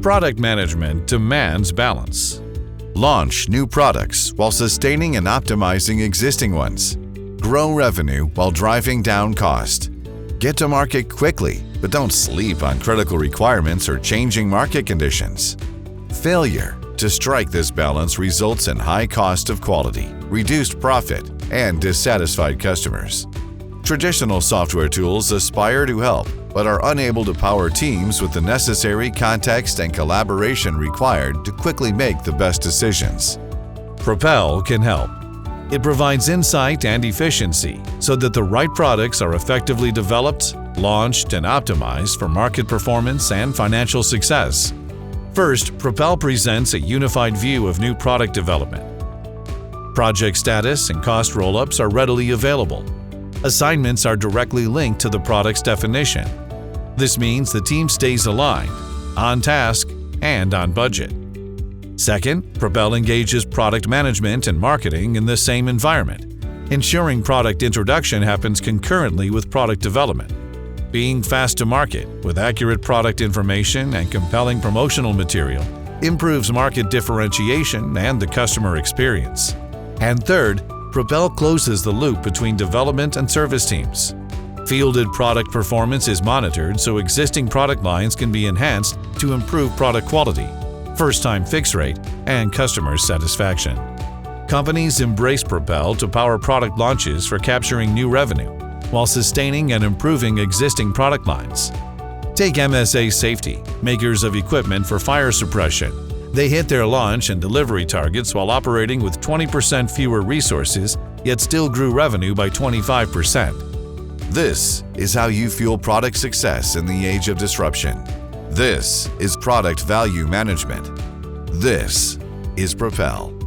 Product management demands balance. Launch new products while sustaining and optimizing existing ones. Grow revenue while driving down cost. Get to market quickly, but don't sleep on critical requirements or changing market conditions. Failure to strike this balance results in high cost of quality, reduced profit, and dissatisfied customers. Traditional software tools aspire to help, but are unable to power teams with the necessary context and collaboration required to quickly make the best decisions. Propel can help. It provides insight and efficiency so that the right products are effectively developed, launched, and optimized for market performance and financial success. First, Propel presents a unified view of new product development. Project status and cost roll-ups are readily available. Assignments are directly linked to the product's definition. This means the team stays aligned, on task, and on budget. Second, Propel engages product management and marketing in the same environment, ensuring product introduction happens concurrently with product development. Being fast to market with accurate product information and compelling promotional material improves market differentiation and the customer experience. And third, Propel closes the loop between development and service teams. Fielded product performance is monitored so existing product lines can be enhanced to improve product quality, first-time fix rate, and customer satisfaction. Companies embrace Propel to power product launches for capturing new revenue, while sustaining and improving existing product lines. Take MSA Safety, makers of equipment for fire suppression. They hit their launch and delivery targets while operating with 20% fewer resources, yet still grew revenue by 25%. This is how you fuel product success in the age of disruption. This is product value management. This is Propel.